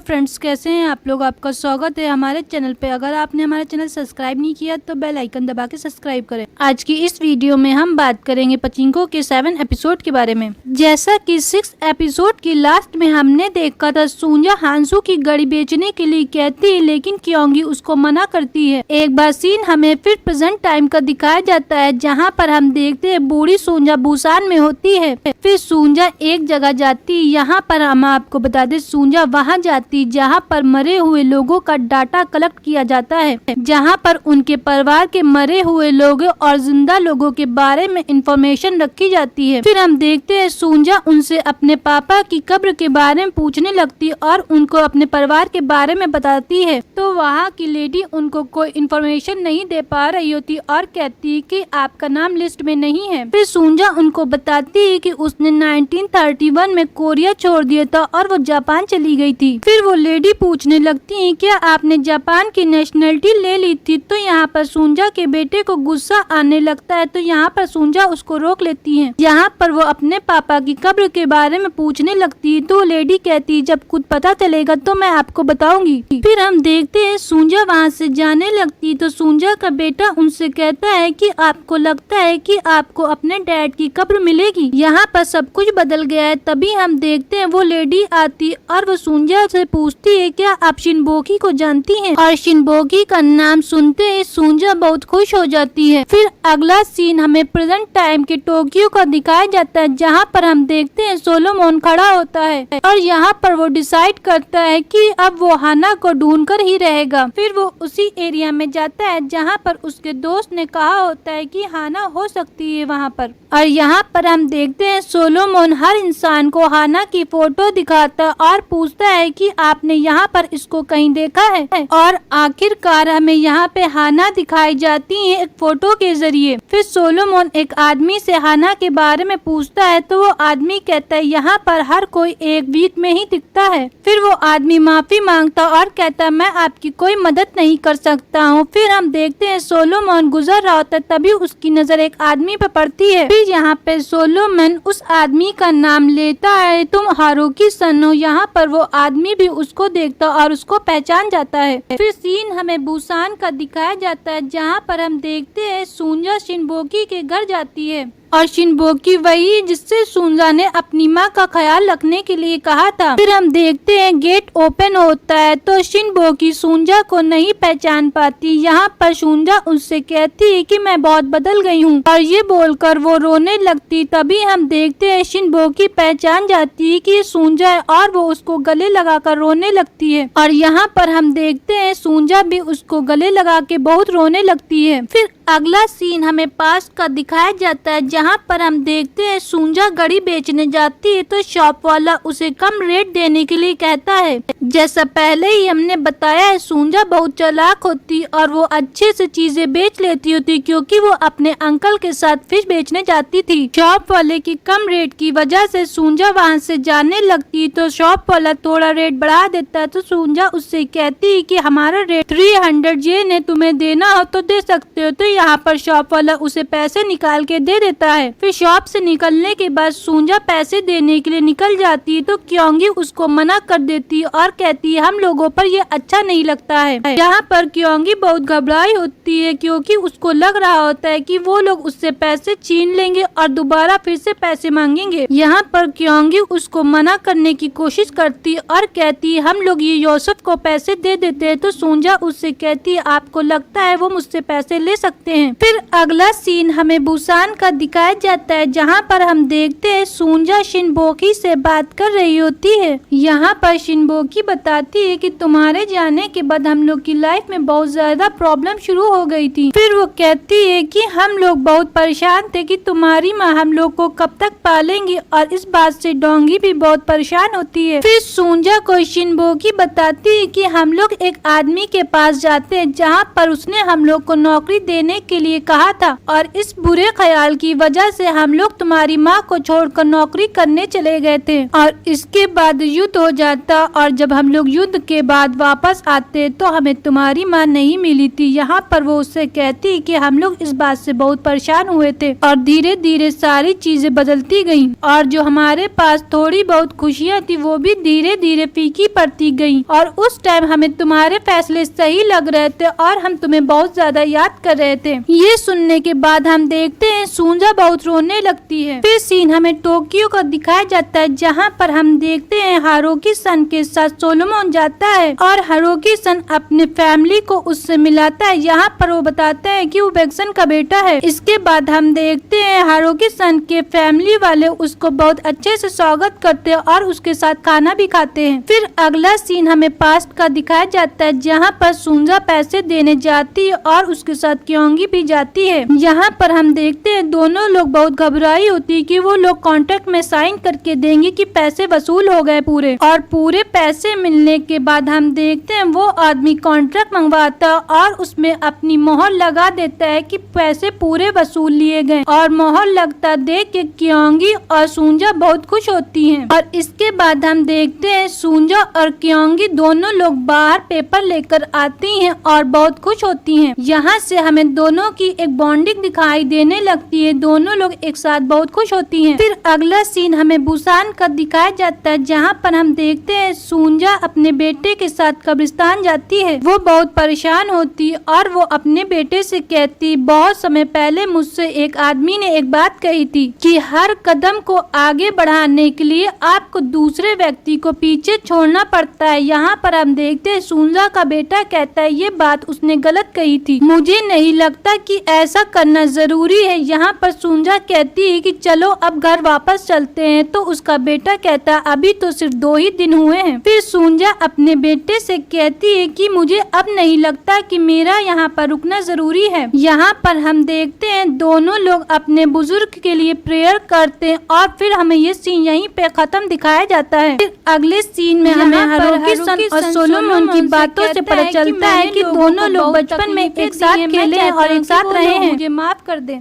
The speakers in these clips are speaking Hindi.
फ्रेंड्स, कैसे हैं आप लोग। आपका स्वागत है हमारे चैनल पे। अगर आपने हमारा चैनल सब्सक्राइब नहीं किया तो बेल आइकन दबा के सब्सक्राइब करें। आज की इस वीडियो में हम बात करेंगे पचिंको के 7 एपिसोड के बारे में। जैसा कि 6 एपिसोड की लास्ट में हमने देखा था, सूंजा हांसू की गाड़ी बेचने के लिए कहती है, लेकिन क्योंगी उसको मना करती है। एक बार सीन हमें फिर प्रेजेंट टाइम का दिखाया जाता है, जहाँ पर हम देखते हैं बूढ़ी सूंजा बुसान में होती है। फिर सूंजा एक जगह जाती, यहाँ पर हम आपको बता दें सूंजा वहाँ जाती जहाँ पर मरे हुए लोगों का डाटा कलेक्ट किया जाता है, जहाँ पर उनके परिवार के मरे हुए लोगों और जिंदा लोगों के बारे में इंफॉर्मेशन रखी जाती है। फिर हम देखते हैं सूंजा उनसे अपने पापा की कब्र के बारे में पूछने लगती और उनको अपने परिवार के बारे में बताती है, तो वहाँ की लेडी उनको कोई इंफॉर्मेशन नहीं दे पा रही होती और कहती कि आपका नाम लिस्ट में नहीं है। फिर सूंजा उनको बताती है कि उसने 1931 में कोरिया छोड़ दिया था और वो जापान चली गई थी। फिर वो लेडी पूछने लगती है, क्या आपने जापान की नेशनलिटी ले ली थी। तो यहाँ पर सूंजा के बेटे को गुस्सा आने लगता है, तो यहाँ पर सूंजा उसको रोक लेती है। यहाँ पर वो अपने पापा की कब्र के बारे में पूछने लगती है, तो लेडी कहती है जब खुद पता चलेगा तो मैं आपको बताऊंगी। फिर हम देखते हैं सूंजा वहाँ से जाने लगती, तो सूंजा का बेटा उनसे कहता है कि आपको लगता है कि आपको अपने डैड की कब्र मिलेगी। यहाँ पर सब कुछ बदल गया है। तभी हम देखते हैं वो लेडी आती और वो सूंजा से पूछती है, क्या आप शिनबोकी को जानती हैं। और शिनबोकी का नाम सुनते ही सूंजा बहुत खुश हो जाती है। फिर अगला सीन हमें प्रेजेंट टाइम के टोक्यो का दिखाया जाता है, जहाँ पर हम देखते हैं सोलोमोन खड़ा होता है और यहाँ पर वो डिसाइड करता है कि अब वो हाना को ढूंढ कर ही रहेगा। फिर वो उसी एरिया में जाता है जहाँ पर उसके दोस्त ने कहा होता है कि हाना हो सकती है वहाँ पर। और यहाँ पर हम देखते हैं सोलोमोन हर इंसान को हाना की फोटो दिखाता और पूछता है कि आपने यहाँ पर इसको कहीं देखा है। और आखिरकार हमें यहाँ पे हाना दिखाई जाती है एक फोटो के जरिए। फिर सोलोमोन एक आदमी से हाना के बारे में पूछता है, तो वो आदमी कहता है यहाँ पर हर कोई एक वीक में ही दिखता है। फिर वो आदमी माफी मांगता और कहता मैं आपकी कोई मदद नहीं कर सकता हूँ। फिर हम देखते हैं सोलोमोन गुजर रहा होता है, तभी उसकी नजर एक आदमी पे पड़ती है। फिर यहाँ पे सोलोमोन उस आदमी का नाम लेता है, तुम हारुकी सन हो। यहाँ पर वो आदमी भी उसको देखता और उसको पहचान जाता है। फिर सीन हमें बुसान का दिखाया जाता है, जहाँ पर हम देखते हैं सूंजा शिनबोकी के घर जाती है और शिनबोकी वही जिससे सूंजा ने अपनी माँ का ख्याल रखने के लिए कहा था। फिर हम देखते हैं गेट ओपन होता है, तो शिनबोकी सूंजा को नहीं पहचान पाती। यहाँ पर सूंजा उससे कहती है कि मैं बहुत बदल गई हूँ और ये बोलकर वो रोने लगती। तभी हम देखते हैं शिनबोकी पहचान जाती है कि सूंजा है और वो उसको गले लगाकर रोने लगती है। और यहाँ पर हम देखते हैं सूंजा भी उसको गले लगा के बहुत रोने लगती है। फिर अगला सीन हमें पास का दिखाया जाता है, जहाँ पर हम देखते हैं सूंजा घड़ी बेचने जाती है, तो शॉप वाला उसे कम रेट देने के लिए कहता है। जैसा पहले ही हमने बताया है, सूंजा बहुत चालाक होती और वो अच्छे से चीजें बेच लेती होती, क्योंकि वो अपने अंकल के साथ फिश बेचने जाती थी। शॉप वाले की कम रेट की वजह से सूंजा वहाँ से जाने लगती, तो शॉप वाला थोड़ा रेट बढ़ा देता है। तो सूंजा उससे कहती है कि हमारा रेट 300 येन है, तुम्हें देना हो तो दे सकते हो। तो यहाँ पर शॉप वाला उसे पैसे निकाल के दे देता है। फिर शॉप से निकलने के बाद सूंजा पैसे देने के लिए निकल जाती है, तो क्योंगी उसको मना कर देती और कहती है हम लोगों पर ये अच्छा नहीं लगता है। यहाँ पर क्योंगी बहुत घबराई होती है, क्योंकि उसको लग रहा होता है कि वो लोग उससे पैसे छीन लेंगे और दोबारा फिर से पैसे मांगेंगे। यहाँ पर क्योंगी उसको मना करने की कोशिश करती और कहती है हम लोग ये यूसुफ को पैसे दे देते हैं। तो सूंजा उससे कहती है आपको लगता है वो मुझसे पैसे ले सकते हैं। फिर अगला सीन हमें बुसान का दिखाया जाता है, जहाँ पर हम देखते हैं सूंजा शिनबोकी से बात कर रही होती है। यहाँ पर शिनबोकी बताती है कि तुम्हारे जाने के बाद हम लोग की लाइफ में बहुत ज्यादा प्रॉब्लम शुरू हो गई थी। फिर वो कहती है कि हम लोग बहुत परेशान थे कि तुम्हारी माँ हम लोग को कब तक पालेंगी, और इस बात से डोंगी भी बहुत परेशान होती है। फिर सूंजा को शिनबोकी बताती है कि हम लोग एक आदमी के पास जाते हैं, जहाँ पर उसने हम लोग को नौकरी देने करने के लिए कहा था और इस बुरे ख्याल की वजह से हम लोग तुम्हारी माँ को छोड़कर नौकरी करने चले गए थे और इसके बाद युद्ध हो जाता और जब हम लोग युद्ध के बाद वापस आते तो हमें तुम्हारी माँ नहीं मिली थी। यहाँ पर वो उससे कहती कि हम लोग इस बात से बहुत परेशान हुए थे और धीरे धीरे सारी चीजें बदलती गयी और जो हमारे पास थोड़ी बहुत खुशियाँ थी वो भी धीरे धीरे फीकी पड़ती गयी और उस टाइम हमें तुम्हारे फैसले सही लग रहे थे और हम तुम्हें बहुत ज्यादा याद कर रहे थे। ये सुनने के बाद हम देखते हैं सुंजा बहुत रोने लगती है। फिर सीन हमें टोक्यो का दिखाया जाता है जहाँ पर हम देखते हैं हारुकी सन के साथ सोलोमन जाता है और हारुकी सन अपने फैमिली को उससे मिलाता है। यहाँ पर वो बताता है कि वो बेक्सन का बेटा है। इसके बाद हम देखते हैं हारुकी सन के फैमिली वाले उसको बहुत अच्छे से स्वागत करते हैं और उसके साथ खाना भी खाते हैं। फिर अगला सीन हमें पास्ट का दिखाया जाता है जहाँ पर सुंजा पैसे देने जाती है और उसके साथ क्योंगी भी जाती है। यहाँ पर हम देखते हैं दोनों लोग बहुत घबराई होती है कि वो लोग कॉन्ट्रैक्ट में साइन करके देंगे कि पैसे वसूल हो गए पूरे और पूरे पैसे मिलने के बाद हम देखते हैं वो आदमी कॉन्ट्रैक्ट मंगवाता और उसमें अपनी मोहर लगा देता है कि पैसे पूरे वसूल लिए गए और मोहर लगता देख के क्योंगी और सुंजा बहुत खुश होती हैं। और इसके बाद हम देखते हैं सुंजा और क्योंगी दोनों लोग बाहर पेपर लेकर आती हैं और बहुत खुश होती हैं। यहाँ से हमें दोनों की एक बॉन्डिंग दिखाई देने लगती है। दोनों लोग एक साथ बहुत खुश होती हैं। फिर अगला सीन हमें बुसान का दिखाया जाता है जहाँ पर हम देखते हैं सुंजा अपने बेटे के साथ कब्रिस्तान जाती है। वो बहुत परेशान होती और वो अपने बेटे से कहती बहुत समय पहले मुझसे एक आदमी ने एक बात कही थी कि हर कदम को आगे बढ़ाने के लिए आपको दूसरे व्यक्ति को पीछे छोड़ना पड़ता है। यहाँ पर हम देखते हैं सुंजा का बेटा कहता है ये बात उसने गलत कही थी, मुझे नहीं लगता कि ऐसा करना जरूरी है। यहाँ पर सुंजा कहती है कि चलो अब घर वापस चलते हैं तो उसका बेटा कहता है अभी तो सिर्फ 2 ही दिन हुए हैं। फिर सुंजा अपने बेटे से कहती है कि मुझे अब नहीं लगता कि मेरा यहाँ पर रुकना जरूरी है। यहाँ पर हम देखते हैं दोनों लोग अपने बुजुर्ग के लिए प्रेयर करते हैं और फिर हमें ये सीन यहीं पे खत्म दिखाया जाता है। फिर अगले सीन में हमें हारुकी सन और सोलोमन की बातों से पता चलता है कि दोनों लोग बचपन में एक साथ खेले और एक साथ रहे हैं, मुझे माफ कर दे।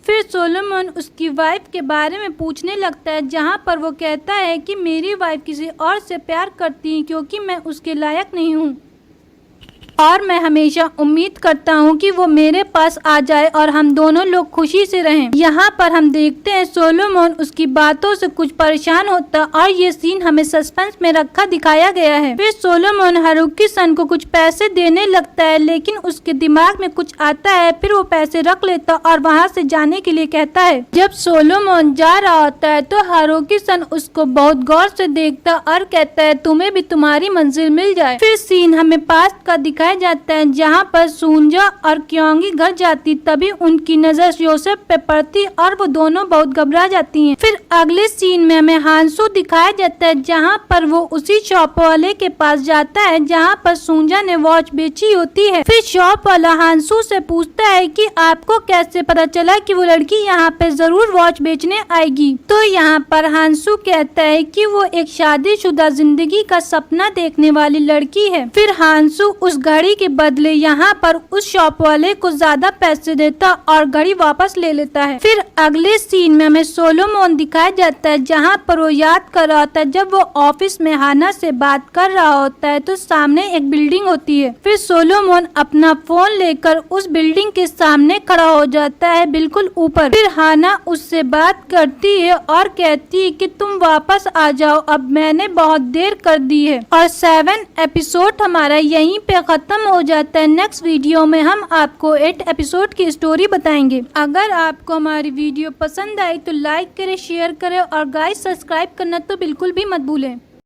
फिर सोलोमन उसकी वाइफ के बारे में पूछने लगता है जहाँ पर वो कहता है कि मेरी वाइफ किसी और से प्यार करती है क्योंकि मैं उसके लायक नहीं हूँ और मैं हमेशा उम्मीद करता हूँ कि वो मेरे पास आ जाए और हम दोनों लोग खुशी से रहें। यहाँ पर हम देखते हैं सोलोमन उसकी बातों से कुछ परेशान होता और ये सीन हमें सस्पेंस में रखा दिखाया गया है। फिर सोलोमन हारुकी सन को कुछ पैसे देने लगता है लेकिन उसके दिमाग में कुछ आता है। फिर वो पैसे रख लेता और वहाँ से जाने के लिए कहता है। जब सोलोमन जा रहा होता है तो हारुकी सन उसको बहुत गौर से देखता और कहता है तुम्हें भी तुम्हारी मंजिल मिल जाए। फिर सीन हमें पास्ट का दिखाया जाता है जहाँ पर सुंजा और क्योंगी घर जाती तभी उनकी नजर योसेफ पे पड़ती और वो दोनों बहुत घबरा जाती हैं। फिर अगले सीन में हमें हांसू दिखाया जाता है जहाँ पर वो उसी शॉप वाले के पास जाता है जहाँ पर सुंजा ने वॉच बेची होती है। फिर शॉप वाला हांसू से पूछता है कि आपको कैसे पता चला कि वो लड़की यहाँ पे जरूर वॉच बेचने आएगी। तो यहाँ पर हांसू कहता है कि वो एक शादीशुदा जिंदगी का सपना देखने वाली लड़की है। फिर हांसू उस घड़ी के बदले यहाँ पर उस शॉप वाले को ज्यादा पैसे देता और घड़ी वापस ले लेता है। फिर अगले सीन में हमें सोलोमन दिखाया जाता है जहाँ पर वो याद कर रहा होता है जब वो ऑफिस में हाना से बात कर रहा होता है तो सामने एक बिल्डिंग होती है। फिर सोलोमन अपना फोन लेकर उस बिल्डिंग के सामने खड़ा हो जाता है बिल्कुल ऊपर। फिर हाना उससे बात करती है और कहती है कि तुम वापस आ जाओ, अब मैंने बहुत देर कर दी है। और 7 एपिसोड हमारा यहीं पे खत्म हो जाता है। नेक्स्ट वीडियो में हम आपको 8 एपिसोड की स्टोरी बताएंगे। अगर आपको हमारी वीडियो पसंद आई तो लाइक करें, शेयर करें और गाइस सब्सक्राइब करना तो बिल्कुल भी मत भूलें।